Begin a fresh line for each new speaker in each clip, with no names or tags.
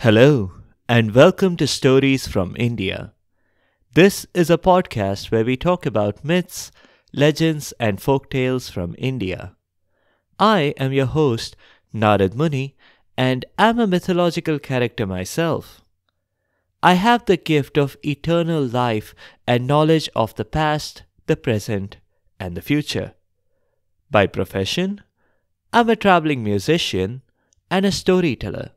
Hello, and welcome to Stories from India. This is a podcast where we talk about myths, legends, and folk tales from India. I am your host, Narad Muni, and I'm a mythological character myself. I have the gift of eternal life and knowledge of the past, the present, and the future. By profession, I'm a traveling musician and a storyteller.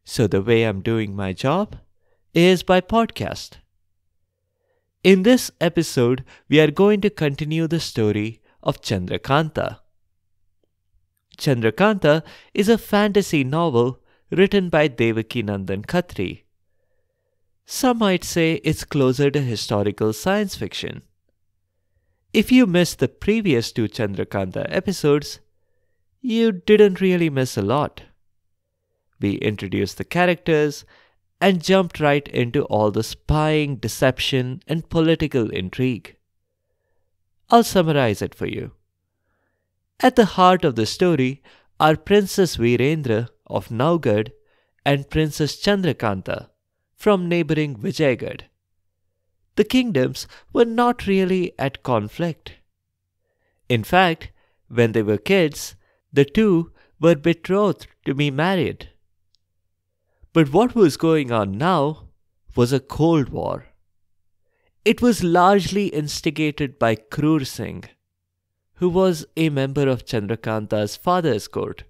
So the way I'm doing my job is by podcast. In this episode, we are going to continue the story of Chandrakanta. Chandrakanta is a fantasy novel written by Devaki Nandan Khatri. Some might say it's closer to historical science fiction. If you missed the previous two Chandrakanta episodes, you didn't really miss a lot. We introduced the characters and jumped right into all the spying, deception, and political intrigue. I'll summarize it for you. At the heart of the story are Princess Virendra of Naugarh and Princess Chandrakanta from neighboring Vijaygarh. The kingdoms were not really at conflict. In fact, when they were kids, the two were betrothed to be married. But what was going on now was a cold war. It was largely instigated by Krur Singh, who was a member of Chandrakanta's father's court.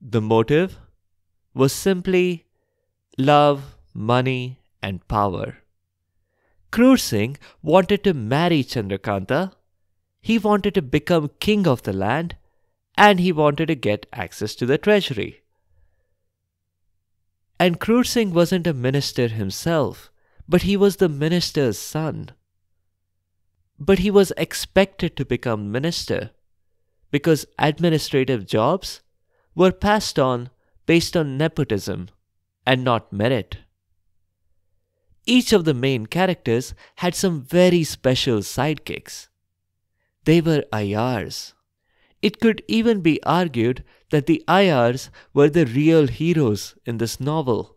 The motive was simply love, money, and power. Krur Singh wanted to marry Chandrakanta, he wanted to become king of the land, and he wanted to get access to the treasury. And Krur Singh wasn't a minister himself, but he was the minister's son. But he was expected to become minister because administrative jobs were passed on based on nepotism and not merit. Each of the main characters had some very special sidekicks. They were Aiyyaars. It could even be argued that the Aiyyaars were the real heroes in this novel.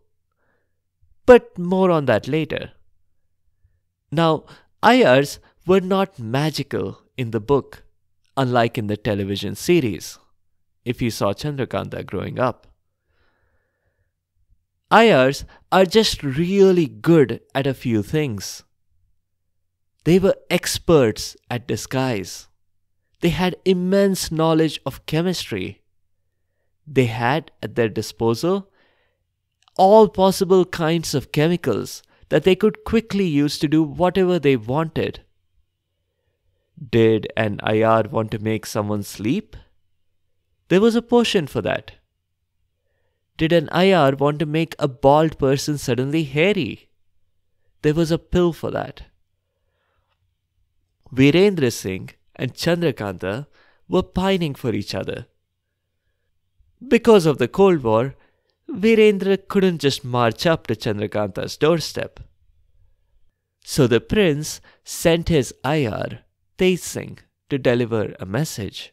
But more on that later. Now, Aiyyaars were not magical in the book, unlike in the television series, if you saw Chandrakanta growing up. Aiyyaars are just really good at a few things. They were experts at disguise. They had immense knowledge of chemistry. They had at their disposal all possible kinds of chemicals that they could quickly use to do whatever they wanted. Did an Aiyyaar want to make someone sleep? There was a potion for that. Did an Aiyyaar want to make a bald person suddenly hairy? There was a pill for that. Virendra Singh and Chandrakanta were pining for each other. Because of the Cold War, Virendra couldn't just march up to Chandrakanta's doorstep. So the prince sent his Aiyyaar, Tej Singh, to deliver a message.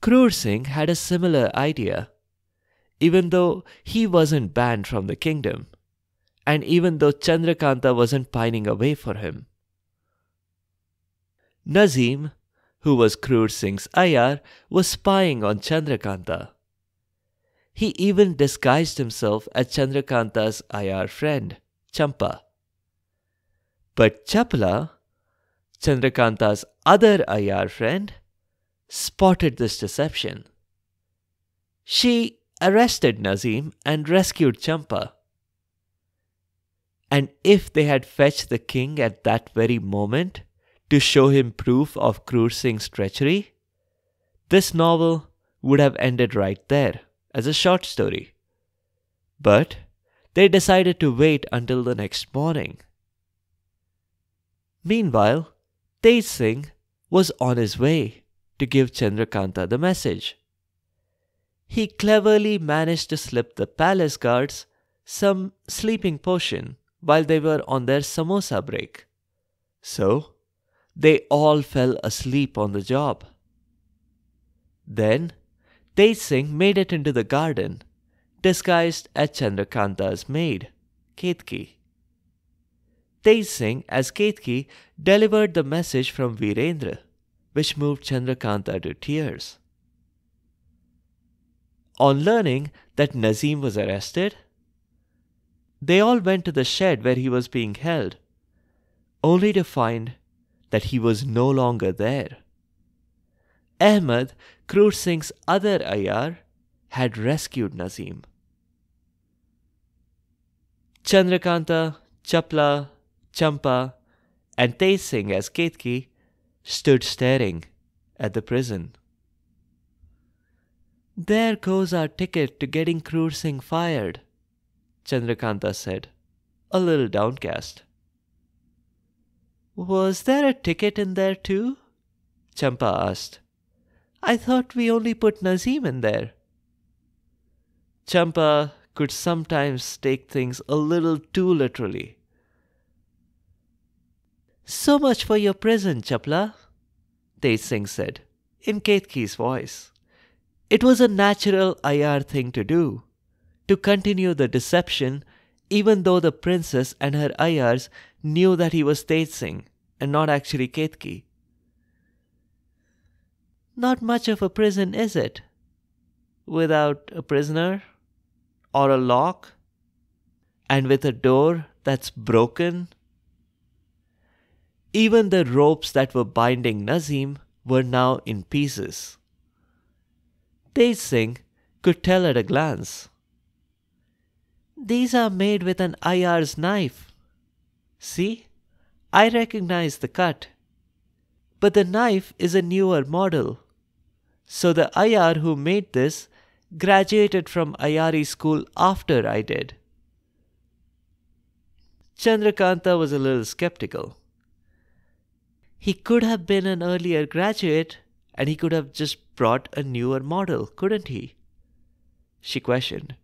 Krur Singh had a similar idea, even though he wasn't banned from the kingdom, and even though Chandrakanta wasn't pining away for him. Nazim, who was Krur Singh's Aiyyaar, was spying on Chandrakanta. He even disguised himself as Chandrakanta's Aiyyaar friend, Champa. But Chapla, Chandrakanta's other Aiyyaar friend, spotted this deception. She arrested Nazim and rescued Champa. And if they had fetched the king at that very moment to show him proof of Krur Singh's treachery, this novel would have ended right there as a short story. But they decided to wait until the next morning. Meanwhile, Tej Singh was on his way to give Chandrakanta the message. He cleverly managed to slip the palace guards some sleeping potion while they were on their samosa break. So, they all fell asleep on the job. Then, Tej Singh made it into the garden, disguised as Chandrakanta's maid, Ketki. Tej Singh as Ketki delivered the message from Virendra, which moved Chandrakanta to tears. On learning that Nazim was arrested, they all went to the shed where he was being held, only to find that he was no longer there. Ahmed, Kroor Singh's other Aiyar, had rescued Nazim. Chandrakanta, Chapla, Champa, and Tej Singh as Ketki stood staring at the prison. "There goes our ticket to getting Kroor Singh fired," Chandrakanta said, a little downcast. "Was there a ticket in there too?" Champa asked. "I thought we only put Nazim in there." Champa could sometimes take things a little too literally. "So much for your prison, Chapla," Tej Singh said, in Ketki's voice. It was a natural Aiyar thing to do, to continue the deception even though the princess and her Aiyars knew that he was Tej Singh and not actually Ketki. "Not much of a prison, is it? Without a prisoner? Or a lock? And with a door that's broken?" Even the ropes that were binding Nazim were now in pieces. Tej Singh could tell at a glance. "These are made with an Aiyar's knife. See, I recognize the cut. But the knife is a newer model. So the Aiyar who made this graduated from Aiyari school after I did." Chandrakanta was a little skeptical. He could have been an earlier graduate and he could have just brought a newer model, couldn't he? She questioned.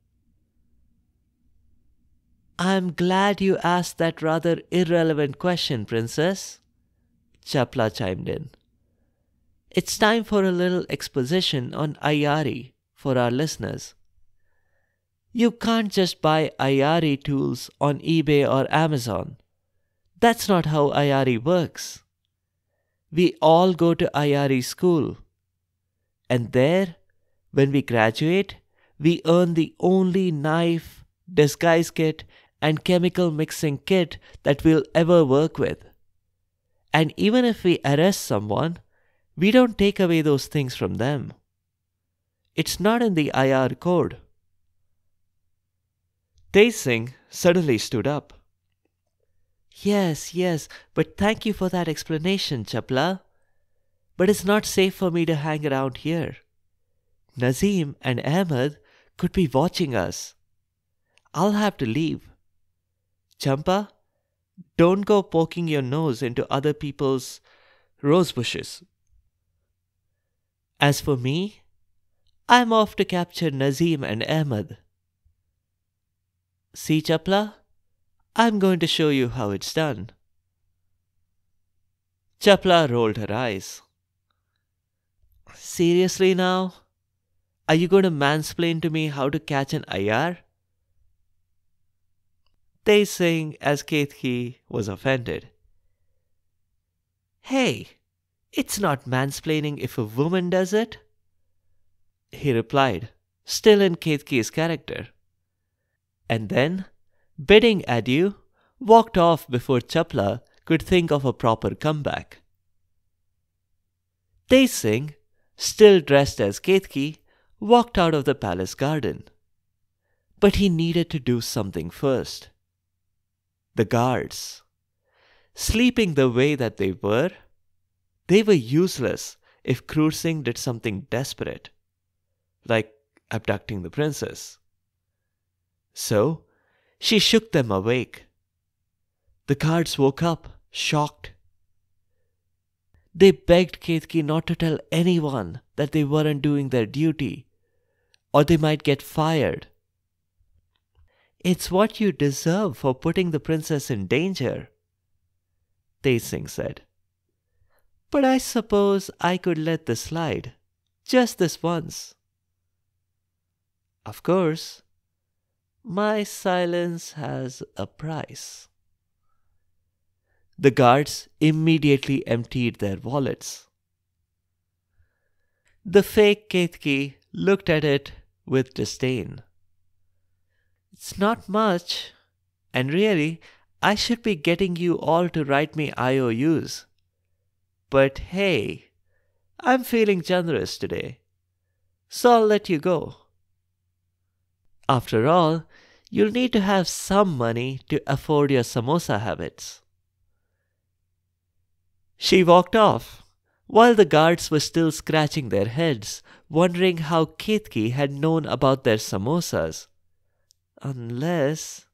"I'm glad you asked that rather irrelevant question, Princess," Chapla chimed in. "It's time for a little exposition on Aiyari for our listeners. You can't just buy Aiyari tools on eBay or Amazon. That's not how Aiyari works. We all go to Aiyari school. And there, when we graduate, we earn the only knife, disguise kit, and chemical mixing kit that we'll ever work with. And even if we arrest someone, we don't take away those things from them. It's not in the Aiyar code." Tej Singh suddenly stood up. Yes, but thank you for that explanation, Chapla. But it's not safe for me to hang around here. Nazim and Ahmed could be watching us. I'll have to leave. Champa, don't go poking your nose into other people's rose bushes. As for me, I'm off to capture Nazim and Ahmed. See, Chapla? I'm going to show you how it's done." Chapla rolled her eyes. "Seriously now? Are you going to mansplain to me how to catch an Aiyar?" Tej Singh as Ketki was offended. "Hey, it's not mansplaining if a woman does it," he replied, still in Ketki's character. And then, bidding adieu, walked off before Chapla could think of a proper comeback. Tej Singh, still dressed as Ketki, walked out of the palace garden. But he needed to do something first. The guards, sleeping the way that they were useless if Kroor Singh did something desperate, like abducting the princess. So, she shook them awake. The guards woke up, shocked. They begged Ketki not to tell anyone that they weren't doing their duty, or they might get fired. "It's what you deserve for putting the princess in danger," Tej Singh said. "But I suppose I could let this slide, just this once." "Of course, My silence has a price. The guards immediately emptied their wallets. The fake Ketki looked at it with disdain. It's not much, and really, I should be getting you all to write me IOUs. But hey, I'm feeling generous today, so I'll let you go. After all, you'll need to have some money to afford your samosa habits. She walked off, while the guards were still scratching their heads, wondering how Ketki had known about their samosas. Unless...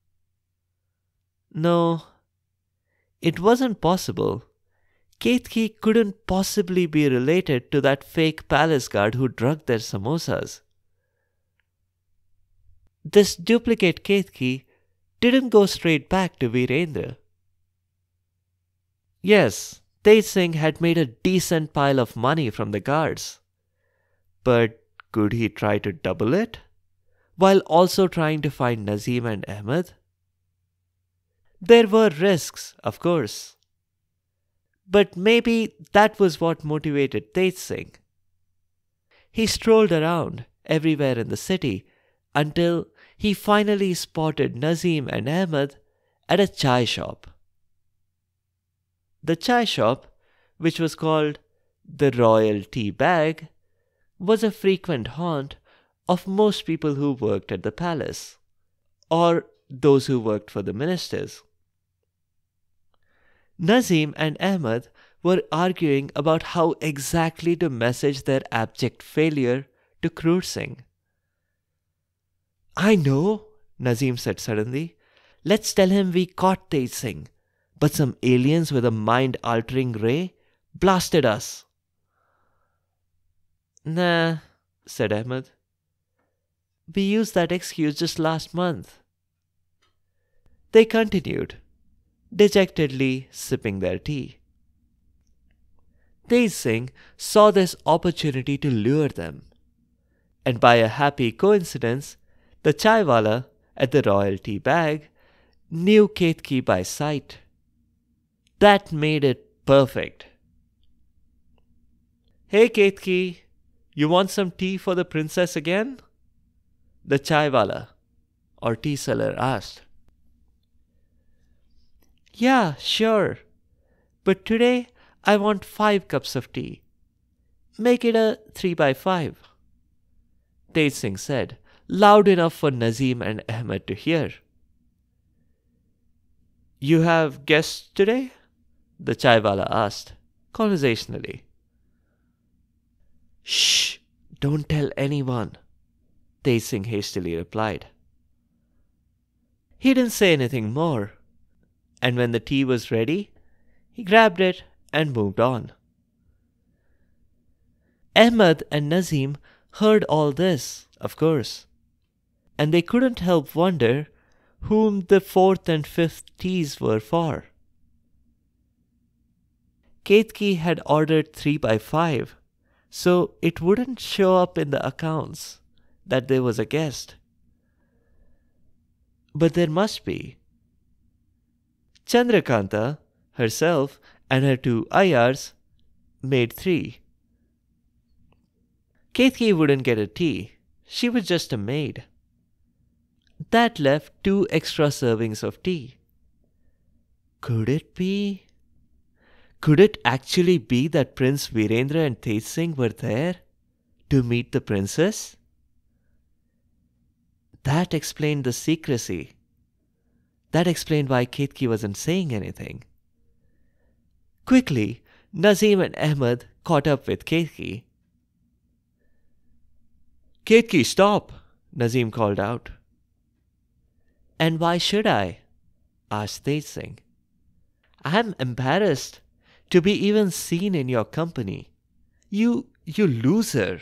No, it wasn't possible. Ketki couldn't possibly be related to that fake palace guard who drugged their samosas. This duplicate Ketki didn't go straight back to Virendra. Yes, Tej Singh had made a decent pile of money from the guards. But could he try to double it, while also trying to find Nazim and Ahmed? There were risks, of course. But maybe that was what motivated Tej Singh. He strolled around everywhere in the city until he finally spotted Nazim and Ahmed at a chai shop. The chai shop, which was called the Royal Tea Bag, was a frequent haunt of most people who worked at the palace, or those who worked for the ministers. Nazim and Ahmed were arguing about how exactly to message their abject failure to Kroor Singh. I know, Nazim said suddenly. Let's tell him we caught Tej Singh, but some aliens with a mind-altering ray blasted us. Nah, said Ahmed. We used that excuse just last month. They continued, dejectedly sipping their tea. Tej Singh saw this opportunity to lure them, and by a happy coincidence, the chaiwala at the Royal Tea Bag knew Ketki by sight. That made it perfect. Hey Ketki, you want some tea for the princess again? The chaiwala, or tea seller, asked. Yeah, sure. But today I want 5 cups of tea. Make it a 3x5. Tej Singh said, loud enough for Nazim and Ahmed to hear. You have guests today? The chaiwala asked, conversationally. Shh! Don't tell anyone, Tej Singh hastily replied. He didn't say anything more, and when the tea was ready, he grabbed it and moved on. Ahmed and Nazim heard all this, of course, and they couldn't help wonder whom the 4th and 5th teas were for. Ketki had ordered 3x5, so it wouldn't show up in the accounts that there was a guest. But there must be. Chandrakanta herself and her 2 Aiyyaars made 3. Ketki wouldn't get a tea. She was just a maid. That left 2 extra servings of tea. Could it be? Could it actually be that Prince Virendra and Tej Singh were there to meet the princess? That explained the secrecy. That explained why Ketki wasn't saying anything. Quickly, Nazim and Ahmed caught up with Ketki. Ketki, stop! Nazim called out. And why should I? Asked Tej Singh. I'm embarrassed to be even seen in your company. You loser.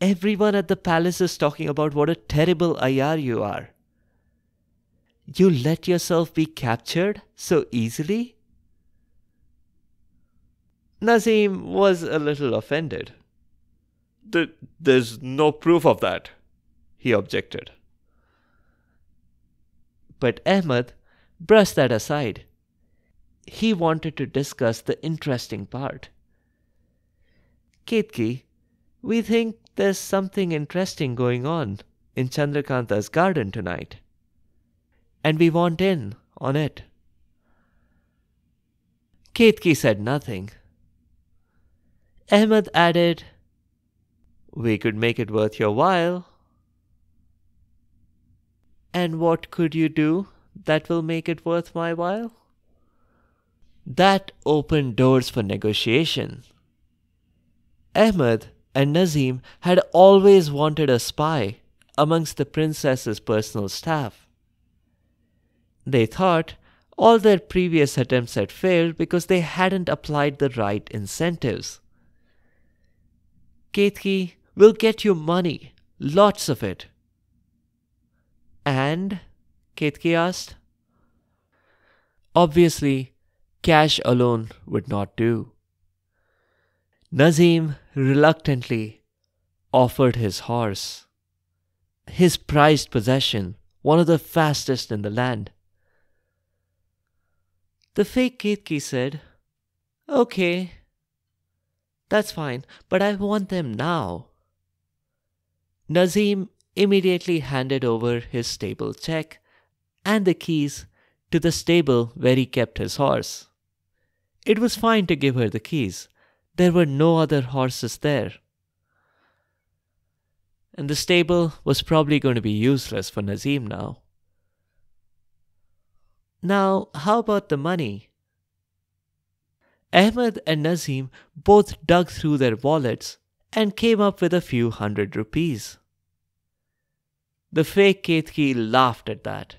Everyone at the palace is talking about what a terrible Aiyar you are. You let yourself be captured so easily? Nazim was a little offended. There's no proof of that, he objected. But Ahmed brushed that aside. He wanted to discuss the interesting part. Ketki, we think there's something interesting going on in Chandrakanta's garden tonight, and we want in on it. Ketki said nothing. Ahmed added, we could make it worth your while. And what could you do that will make it worth my while? That opened doors for negotiation. Ahmed and Nazim had always wanted a spy amongst the princess's personal staff. They thought all their previous attempts had failed because they hadn't applied the right incentives. Ketki will get you money, lots of it. And? Ketki asked. Obviously, cash alone would not do. Nazim reluctantly offered his horse, his prized possession, one of the fastest in the land. The fake Ketki said, okay, that's fine, but I want them now. Nazim immediately handed over his stable check and the keys to the stable where he kept his horse. It was fine to give her the keys. There were no other horses there. And the stable was probably going to be useless for Nazim now. Now, how about the money? Ahmed and Nazim both dug through their wallets and came up with a few hundred rupees. The fake Ketki laughed at that.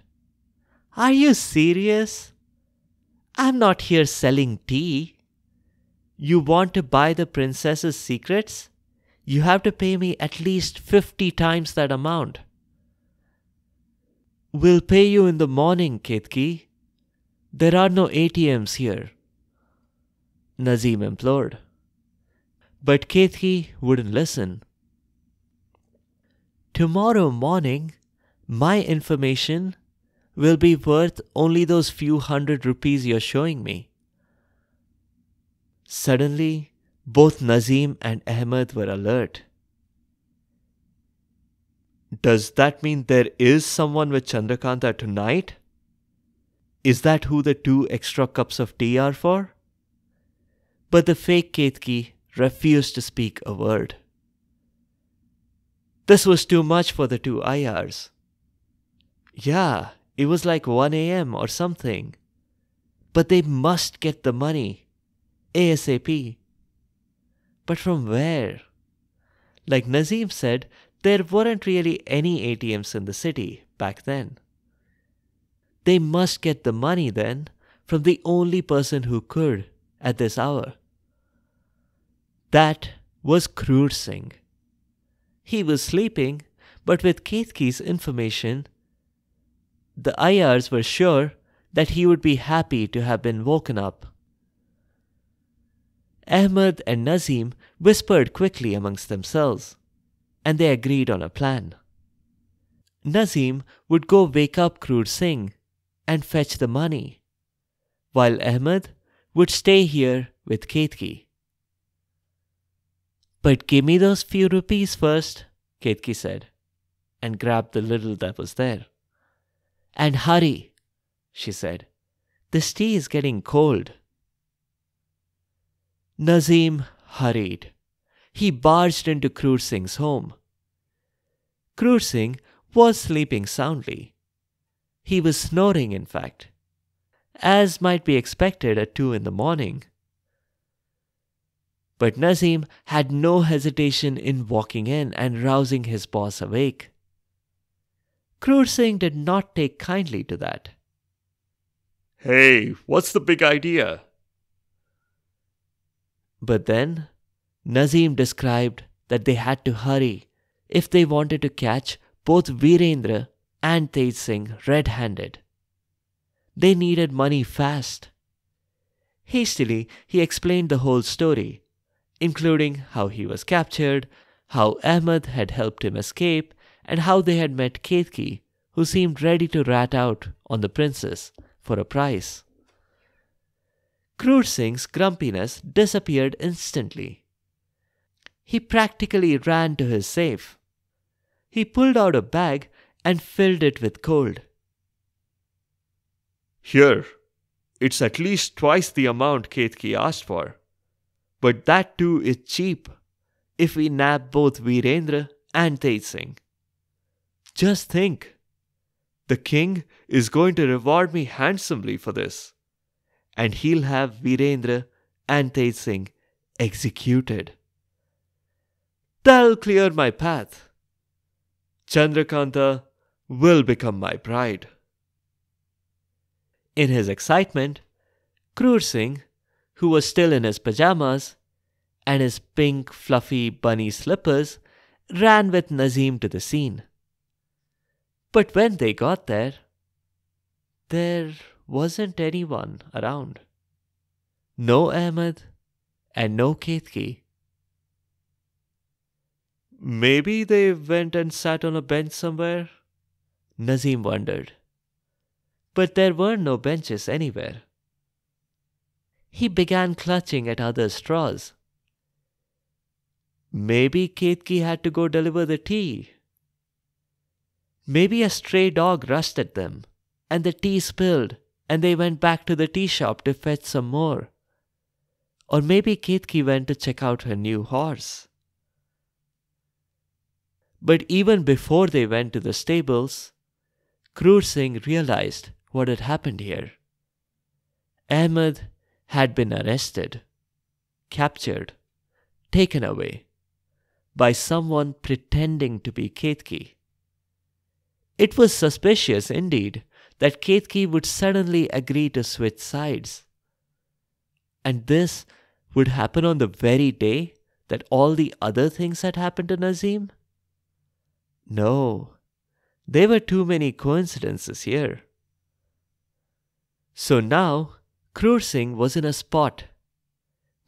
Are you serious? I'm not here selling tea. You want to buy the princess's secrets? You have to pay me at least 50 times that amount. We'll pay you in the morning, Ketki. There are no ATMs here, Nazim implored. But Ketki wouldn't listen. Tomorrow morning, my information will be worth only those few hundred rupees you're showing me. Suddenly, both Nazim and Ahmed were alert. Does that mean there is someone with Chandrakanta tonight? Is that who the 2 extra cups of tea are for? But the fake Ketki refused to speak a word. This was too much for the 2 Aiyyaars. Yeah, it was like 1 a.m. or something. But they must get the money. ASAP. But from where? Like Nazim said, there weren't really any ATMs in the city back then. They must get the money then from the only person who could at this hour. That was Kroor Singh. He was sleeping, but with Ketki's information, the Aiyyaars were sure that he would be happy to have been woken up. Ahmed and Nazim whispered quickly amongst themselves, and they agreed on a plan. Nazim would go wake up Kroor Singh and fetch the money, while Ahmed would stay here with Ketki. But give me those few rupees first, Ketki said, and grabbed the little that was there. And hurry, she said. This tea is getting cold. Nazim hurried. He barged into Kroor Singh's home. Kroor Singh was sleeping soundly. He was snoring, in fact, as might be expected at 2 in the morning. But Nazim had no hesitation in walking in and rousing his boss awake. Kroor Singh did not take kindly to that. Hey, what's the big idea? But then Nazim described that they had to hurry if they wanted to catch both Virendra and Tej Singh red-handed. They needed money fast. Hastily, he explained the whole story, including how he was captured, how Ahmed had helped him escape, and how they had met Ketki, who seemed ready to rat out on the princess for a prize. Kroor Singh's grumpiness disappeared instantly. He practically ran to his safe. He pulled out a bag and filled it with gold.
Here, it's at least twice the amount Ketki asked for. But that too is cheap if we nab both Virendra and Tej Singh. Just think, the king is going to reward me handsomely for this, and he'll have Virendra and Tej Singh executed. That'll clear my path. Chandrakanta will become my bride.
In his excitement, Kroor Singh, who was still in his pajamas and his pink fluffy bunny slippers, ran with Nazim to the scene. But when they got there wasn't anyone around. No Ahmed and no Ketki.
Maybe they went and sat on a bench somewhere?
Nazim wondered. But there were no benches anywhere. He began clutching at other straws. Maybe Ketki had to go deliver the tea. Maybe a stray dog rushed at them, and the tea spilled, and they went back to the tea shop to fetch some more. Or maybe Ketki went to check out her new horse. But even before they went to the stables, Kroor Singh realized what had happened here. Ahmed had been arrested, captured, taken away by someone pretending to be Ketki. It was suspicious indeed that Ketki would suddenly agree to switch sides. And this would happen on the very day that all the other things had happened to Nazim? No, there were too many coincidences here. So now, Kroor Singh was in a spot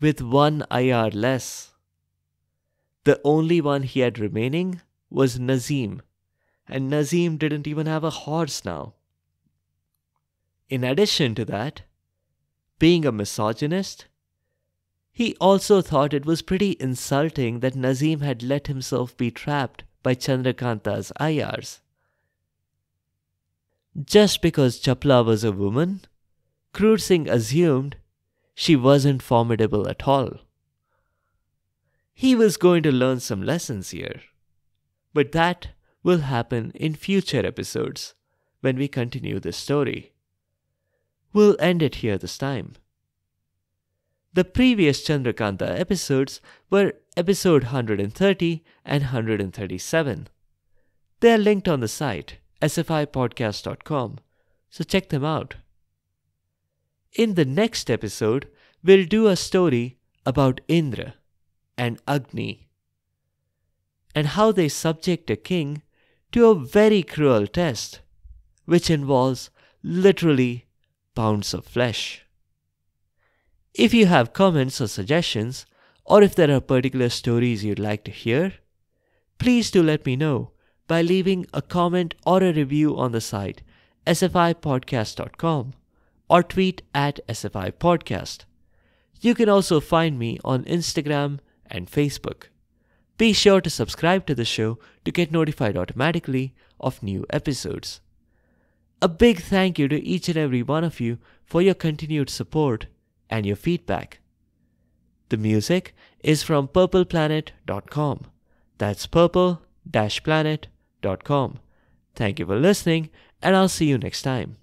with one Aiyyaar less. The only one he had remaining was Nazim, and Nazim didn't even have a horse now. In addition to that, being a misogynist, he also thought it was pretty insulting that Nazim had let himself be trapped by Chandrakanta's Aiyyaars. Just because Chapla was a woman, Kroor Singh assumed she wasn't formidable at all. He was going to learn some lessons here, but that will happen in future episodes when we continue this story. We'll end it here this time. The previous Chandrakanta episodes were episode 130 and 137. They are linked on the site sfipodcast.com, so check them out. In the next episode, we'll do a story about Indra and Agni and how they subject a king to a very cruel test, which involves literally pounds of flesh. If you have comments or suggestions, or if there are particular stories you'd like to hear, please do let me know by leaving a comment or a review on the site sfipodcast.com or tweet at sfipodcast. You can also find me on Instagram and Facebook. Be sure to subscribe to the show to get notified automatically of new episodes. A big thank you to each and every one of you for your continued support and your feedback. The music is from purpleplanet.com. That's purple-planet.com. Thank you for listening, and I'll see you next time.